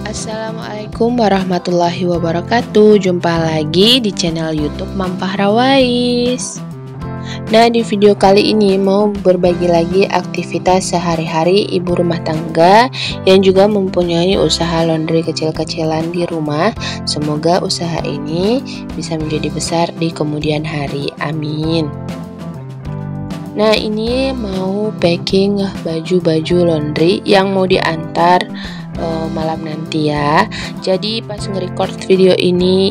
Assalamualaikum warahmatullahi wabarakatuh. Jumpa lagi di channel YouTube Mampah Rawais. Nah, di video kali ini mau berbagi lagi aktivitas sehari-hari ibu rumah tangga yang juga mempunyai usaha laundry kecil-kecilan di rumah. Semoga usaha ini bisa menjadi besar di kemudian hari. Amin. Nah, ini mau packing baju-baju laundry yang mau diantar malam nanti ya. Jadi pas nge-record video ini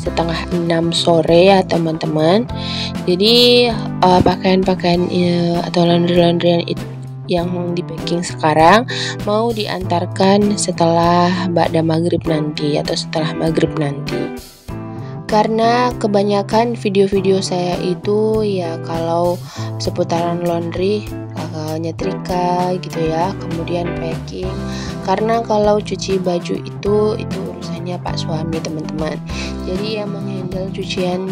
setengah 6 sore ya teman-teman. Jadi pakaian-pakaian atau laundry-laundryan yang di packing sekarang mau diantarkan setelah ba'da maghrib nanti atau setelah maghrib nanti. Karena kebanyakan video-video saya itu ya kalau seputaran laundry, nyetrika gitu ya, kemudian packing. Karena kalau cuci baju itu urusannya Pak suami teman-teman. Jadi yang menghandle cucian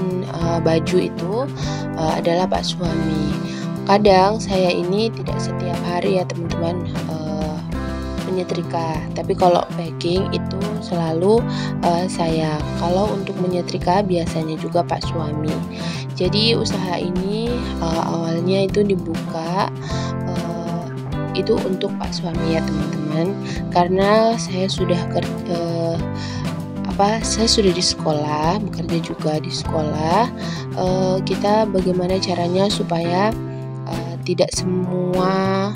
baju itu adalah Pak suami. Kadang saya ini tidak setiap hari ya teman-teman menyetrika, tapi kalau packing itu selalu saya. Kalau untuk menyetrika biasanya juga Pak suami. Jadi usaha ini awalnya itu dibuka itu untuk Pak suami ya teman-teman, karena saya sudah saya sudah di sekolah, bekerja juga di sekolah. Kita bagaimana caranya supaya tidak semua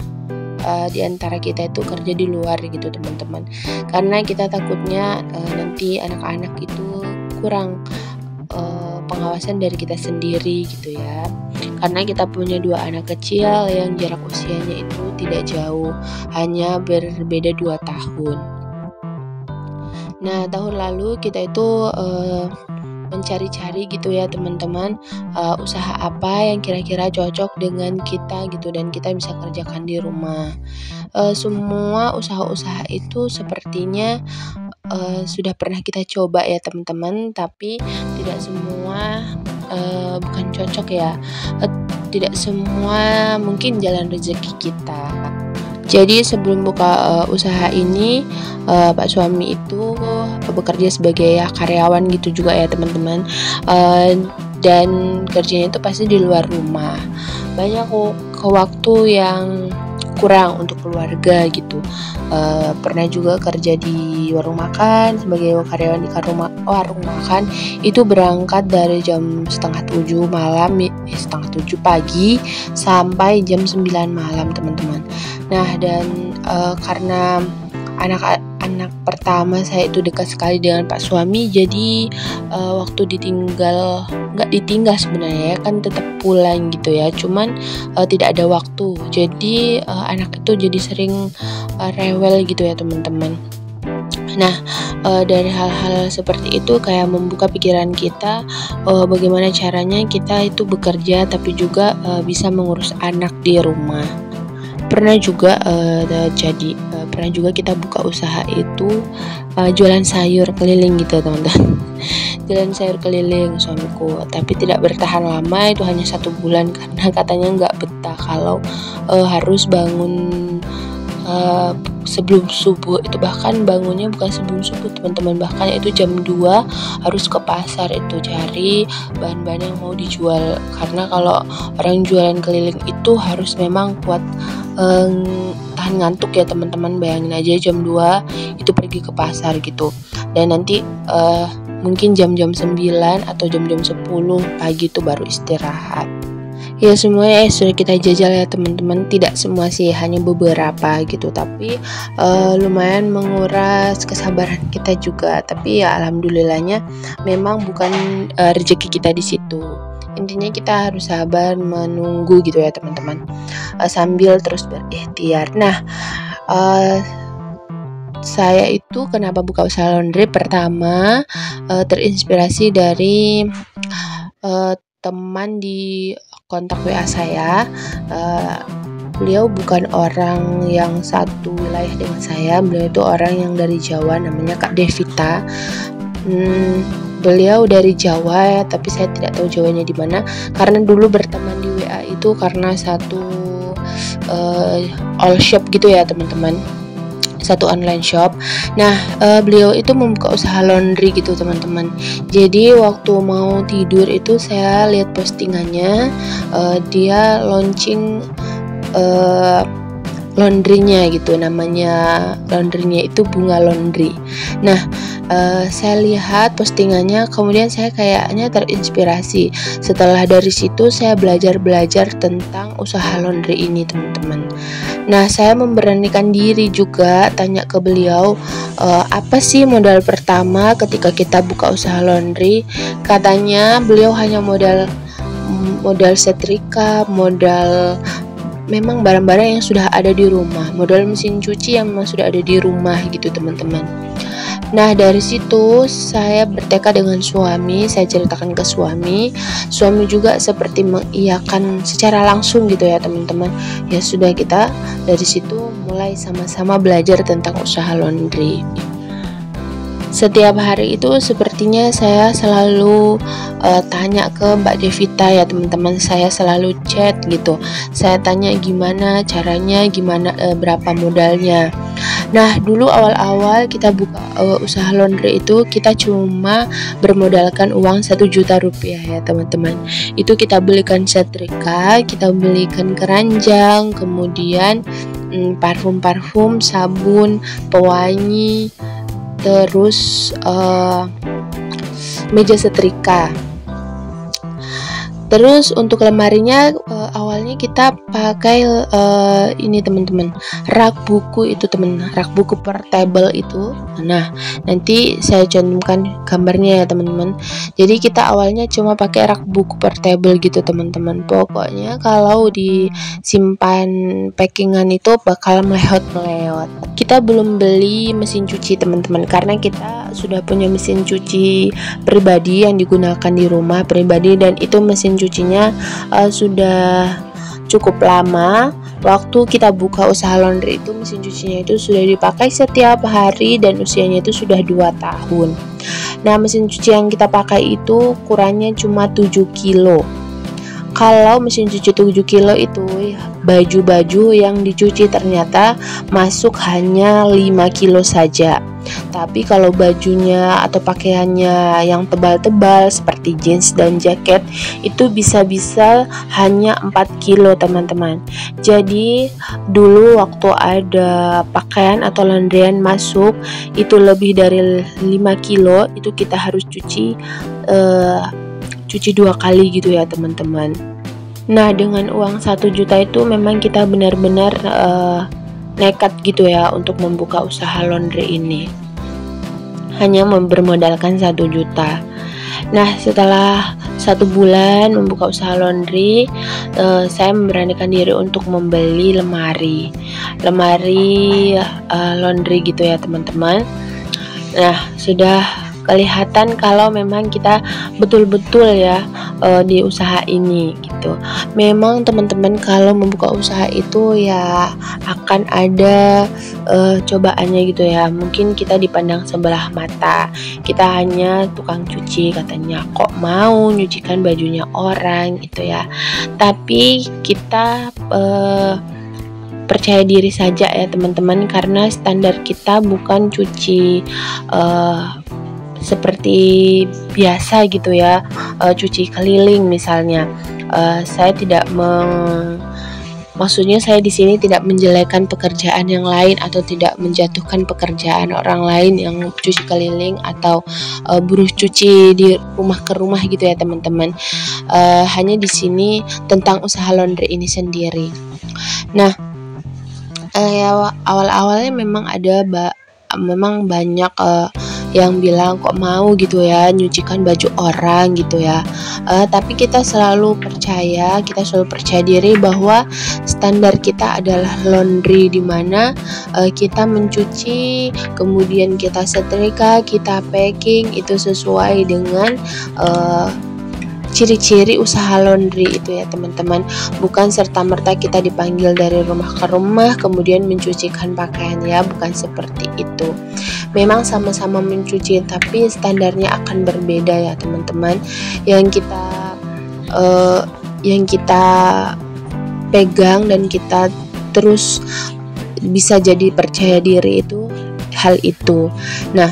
di antara kita itu kerja di luar gitu teman-teman, karena kita takutnya nanti anak-anak itu kurang pengawasan dari kita sendiri gitu ya, karena kita punya 2 anak kecil yang jarak usianya itu tidak jauh, hanya berbeda 2 tahun. Nah, tahun lalu kita itu mencari-cari gitu ya teman-teman, usaha apa yang kira-kira cocok dengan kita gitu dan kita bisa kerjakan di rumah. Semua usaha-usaha itu sepertinya sudah pernah kita coba ya teman-teman, tapi tidak semua bukan cocok ya, tidak semua mungkin jalan rezeki kita. Jadi sebelum buka usaha ini Pak suami itu bekerja sebagai karyawan gitu juga ya teman-teman, dan kerjanya itu pasti di luar rumah. Banyak waktu yang kurang untuk keluarga gitu. Pernah juga kerja di warung makan sebagai karyawan di warung makan, itu berangkat dari jam 6:30 malam, 6:30 pagi sampai jam 9 malam teman-teman. Nah, dan karena anak pertama saya itu dekat sekali dengan Pak suami, jadi waktu nggak ditinggal sebenarnya ya, kan tetap pulang gitu ya, cuman tidak ada waktu. Jadi anak itu jadi sering rewel gitu ya teman-teman. Nah, dari hal-hal seperti itu kayak membuka pikiran kita, bagaimana caranya kita itu bekerja tapi juga bisa mengurus anak di rumah. Pernah juga kita buka usaha itu jualan sayur keliling gitu teman-teman. Jualan sayur keliling suamiku, tapi tidak bertahan lama, itu hanya 1 bulan karena katanya nggak betah kalau harus bangun sebelum subuh. Itu bahkan bangunnya bukan sebelum subuh teman-teman, bahkan itu jam 2 harus ke pasar itu cari bahan-bahan yang mau dijual, karena kalau orang jualan keliling itu harus memang kuat tahan ngantuk ya teman-teman. Bayangin aja jam 2 itu pergi ke pasar gitu, dan nanti mungkin jam-jam 9 atau jam-jam 10 pagi itu baru istirahat. Ya semuanya sudah kita jajal ya teman-teman, tidak semua sih, hanya beberapa gitu, tapi lumayan menguras kesabaran kita juga. Tapi ya alhamdulillahnya memang bukan rezeki kita di situ. Intinya kita harus sabar menunggu gitu ya teman-teman, sambil terus berikhtiar. Nah, saya itu kenapa buka usaha laundry? Pertama, terinspirasi dari teman di kontak WA saya. Beliau bukan orang yang satu wilayah dengan saya, beliau itu orang yang dari Jawa, namanya Kak Devita. Beliau dari Jawa ya, tapi saya tidak tahu Jawanya di mana, karena dulu berteman di WA itu karena satu all shop gitu ya teman-teman. satu online shop. Nah, beliau itu membuka usaha laundry gitu teman-teman. Jadi waktu mau tidur itu saya lihat postingannya, dia launching laundrynya gitu, namanya laundrynya itu Bunga Laundry. Nah, saya lihat postingannya, kemudian saya kayaknya terinspirasi. Setelah dari situ saya belajar tentang usaha laundry ini teman-teman. Nah, saya memberanikan diri juga tanya ke beliau, apa sih modal pertama ketika kita buka usaha laundry? Katanya beliau hanya modal setrika, modal memang barang-barang yang sudah ada di rumah, modal mesin cuci yang memang sudah ada di rumah gitu teman-teman. Nah, dari situ saya bertekad dengan suami, saya ceritakan ke suami juga seperti mengiyakan secara langsung gitu ya teman-teman. Ya sudah, kita dari situ mulai sama-sama belajar tentang usaha laundry. Setiap hari itu sepertinya saya selalu tanya ke Mbak Devita ya teman-teman, saya selalu chat gitu. Saya tanya gimana caranya, gimana berapa modalnya. Nah, dulu awal-awal kita buka usaha laundry itu kita cuma bermodalkan uang 1 juta rupiah ya teman-teman. Itu kita belikan setrika, kita belikan keranjang, kemudian parfum-parfum, sabun, pewangi, terus meja setrika. Terus untuk lemarinya awalnya kita pakai ini teman-teman, rak buku itu rak buku portable itu. Nah, nanti saya cantumkan gambarnya ya teman-teman. Jadi kita awalnya cuma pakai rak buku portable gitu teman-teman. Pokoknya kalau disimpan packingan itu bakal melewat. Kita belum beli mesin cuci teman-teman, karena kita sudah punya mesin cuci pribadi yang digunakan di rumah pribadi, dan itu mesin cucinya sudah cukup lama. Waktu kita buka usaha laundry itu mesin cucinya itu sudah dipakai setiap hari dan usianya itu sudah 2 tahun. Nah, mesin cuci yang kita pakai itu ukurannya cuma 7 kilo. Kalau mesin cuci 7 kilo itu baju-baju yang dicuci ternyata masuk hanya 5 kilo saja. Tapi kalau bajunya atau pakaiannya yang tebal-tebal seperti jeans dan jaket itu bisa-bisa hanya 4 kilo teman-teman. Jadi dulu waktu ada pakaian atau laundryan masuk itu lebih dari 5 kilo, itu kita harus cuci 2 kali gitu ya teman-teman. Nah, dengan uang 1 juta itu memang kita benar-benar nekat gitu ya untuk membuka usaha laundry ini. Hanya bermodalkan 1 juta. Nah, setelah 1 bulan membuka usaha laundry, saya memberanikan diri untuk membeli lemari laundry gitu ya teman-teman. Nah, sudah kelihatan kalau memang kita betul-betul ya di usaha ini gitu. Memang teman-teman kalau membuka usaha itu ya akan ada cobaannya gitu ya. Mungkin kita dipandang sebelah mata, kita hanya tukang cuci katanya, kok mau nyucikan bajunya orang gitu ya. Tapi kita percaya diri saja ya teman-teman, karena standar kita bukan cuci seperti biasa gitu ya, cuci keliling misalnya. Saya tidak maksudnya saya di sini tidak menjelekkan pekerjaan yang lain atau tidak menjatuhkan pekerjaan orang lain yang cuci keliling atau buruh cuci di rumah ke rumah gitu ya teman-teman. Hanya di sini tentang usaha laundry ini sendiri. Nah, ya awal-awalnya memang memang banyak yang bilang kok mau gitu ya nyucikan baju orang gitu ya, tapi kita selalu percaya diri bahwa standar kita adalah laundry, dimana kita mencuci, kemudian kita setrika, kita packing, itu sesuai dengan ciri-ciri usaha laundry itu ya teman-teman. Bukan serta-merta kita dipanggil dari rumah ke rumah kemudian mencucikan pakaian ya, bukan seperti itu. Memang sama-sama mencuci tapi standarnya akan berbeda ya teman-teman. Yang kita pegang dan kita terus bisa jadi percaya diri itu hal itu. Nah,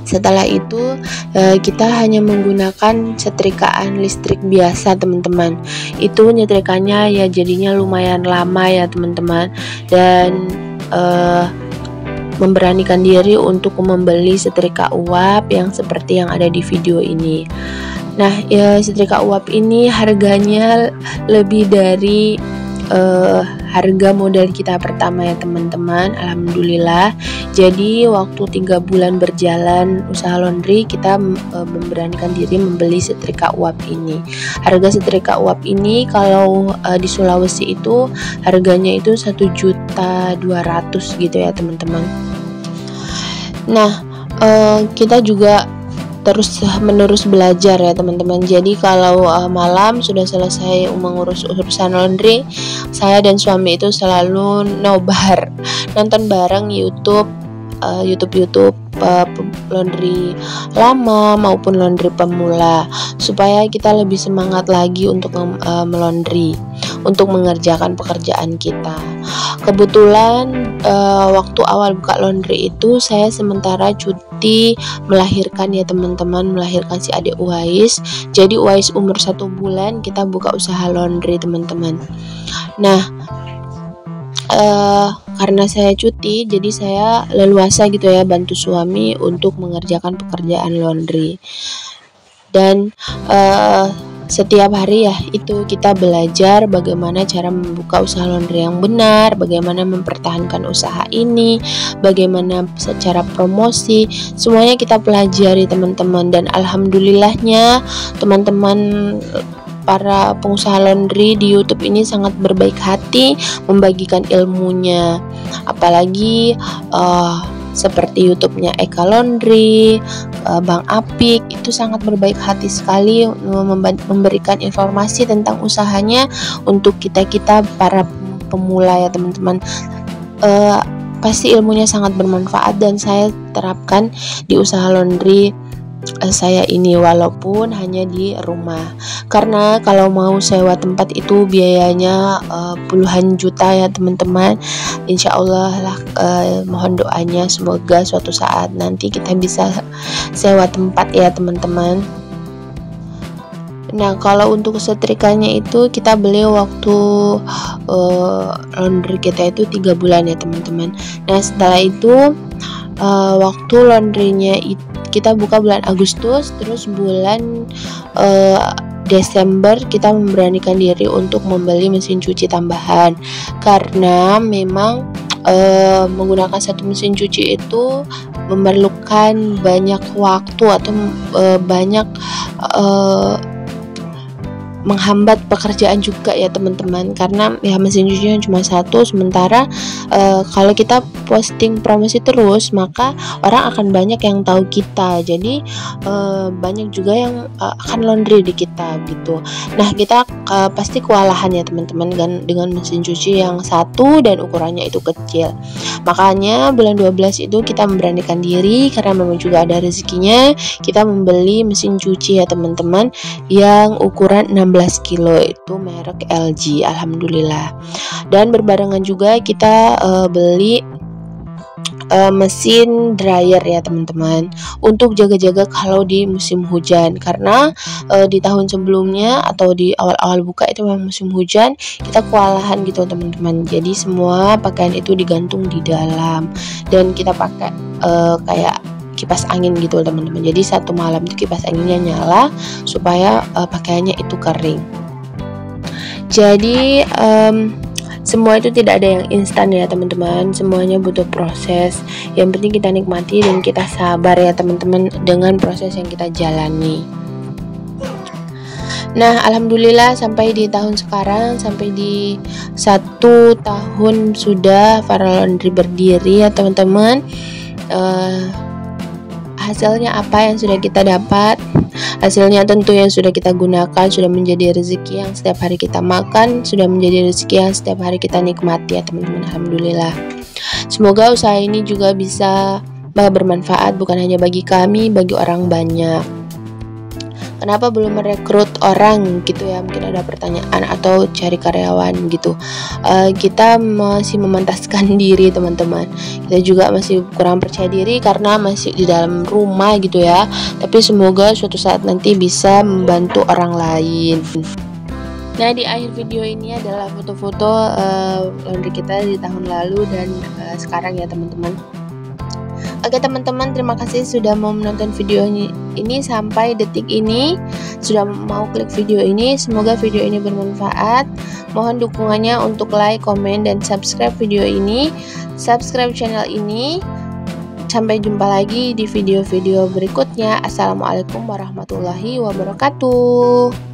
setelah itu kita hanya menggunakan setrikaan listrik biasa teman-teman. Itu nyetrikanya ya jadinya lumayan lama ya teman-teman, dan memberanikan diri untuk membeli setrika uap yang seperti yang ada di video ini. Nah, setrika uap ini harganya lebih dari harga modal kita pertama ya teman-teman. Alhamdulillah. Jadi waktu 3 bulan berjalan usaha laundry, kita memberanikan diri membeli setrika uap ini. Harga setrika uap ini kalau di Sulawesi itu harganya itu 1.200.000 gitu ya teman-teman. Nah, kita juga terus menerus belajar ya teman-teman. Jadi kalau malam sudah selesai mengurus urusan laundry, saya dan suami itu selalu nobar nonton bareng YouTube laundry lama maupun laundry pemula, supaya kita lebih semangat lagi untuk melaundry, untuk mengerjakan pekerjaan kita. Kebetulan waktu awal buka laundry itu saya sementara cuti melahirkan ya teman-teman, melahirkan si adik Uwais. Jadi Uwais umur 1 bulan kita buka usaha laundry teman-teman. Nah, karena saya cuti, jadi saya leluasa gitu ya bantu suami untuk mengerjakan pekerjaan laundry. Dan setiap hari ya itu kita belajar bagaimana cara membuka usaha laundry yang benar, bagaimana mempertahankan usaha ini, bagaimana secara promosi, semuanya kita pelajari teman-teman. Dan alhamdulillahnya teman-teman para pengusaha laundry di YouTube ini sangat berbaik hati membagikan ilmunya, apalagi seperti YouTube-nya Eka Laundry, Bang Apik, itu sangat berbaik hati sekali memberikan informasi tentang usahanya untuk kita para pemula ya teman-teman. Pasti ilmunya sangat bermanfaat dan saya terapkan di usaha laundry saya ini, walaupun hanya di rumah, karena kalau mau sewa tempat itu biayanya puluhan juta ya teman-teman. Insya Allah lah, mohon doanya semoga suatu saat nanti kita bisa sewa tempat ya teman-teman. Nah, kalau untuk setrikanya itu kita beli waktu laundry kita itu 3 bulan ya teman-teman. Nah, setelah itu waktu laundrynya itu kita buka bulan Agustus, terus bulan Desember kita memberanikan diri untuk membeli mesin cuci tambahan, karena memang menggunakan satu mesin cuci itu memerlukan banyak waktu atau banyak menghambat pekerjaan juga ya teman-teman, karena ya mesin cucinya cuma satu. Sementara kalau kita posting promosi terus, maka orang akan banyak yang tahu kita, jadi banyak juga yang akan laundry di kita gitu. Nah, kita pasti kewalahan ya teman-teman dengan mesin cuci yang satu dan ukurannya itu kecil. Makanya bulan 12 itu kita memberanikan diri, karena memang juga ada rezekinya, kita membeli mesin cuci ya teman-teman yang ukuran 16 kilo, itu merek LG, alhamdulillah. Dan berbarengan juga kita beli mesin dryer ya teman-teman, untuk jaga-jaga kalau di musim hujan, karena di tahun sebelumnya atau di awal-awal buka itu memang musim hujan, kita kewalahan gitu teman-teman. Jadi semua pakaian itu digantung di dalam dan kita pakai kayak kipas angin gitu teman-teman. Jadi satu malam itu kipas anginnya nyala supaya pakaiannya itu kering. Jadi semua itu tidak ada yang instan ya teman-teman, semuanya butuh proses. Yang penting kita nikmati dan kita sabar ya teman-teman dengan proses yang kita jalani. Nah, alhamdulillah sampai di tahun sekarang, sampai di 1 tahun sudah Farah Laundry berdiri ya teman-teman. Hasilnya apa yang sudah kita dapat? Hasilnya tentu yang sudah kita gunakan sudah menjadi rezeki yang setiap hari kita makan, sudah menjadi rezeki yang setiap hari kita nikmati ya teman-teman. Alhamdulillah. Semoga usaha ini juga bisa bermanfaat bukan hanya bagi kami, bagi orang banyak. kenapa belum merekrut orang gitu ya, mungkin ada pertanyaan atau cari karyawan gitu. Kita masih memantaskan diri teman-teman, kita juga masih kurang percaya diri karena masih di dalam rumah gitu ya, tapi semoga suatu saat nanti bisa membantu orang lain. Nah, di akhir video ini adalah foto-foto laundry kita di tahun lalu dan sekarang ya teman-teman. Oke teman-teman, terima kasih sudah mau menonton video ini sampai detik ini, sudah mau klik video ini. Semoga video ini bermanfaat. Mohon dukungannya untuk like, komen, dan subscribe video ini, subscribe channel ini. Sampai jumpa lagi di video-video berikutnya. Assalamualaikum warahmatullahi wabarakatuh.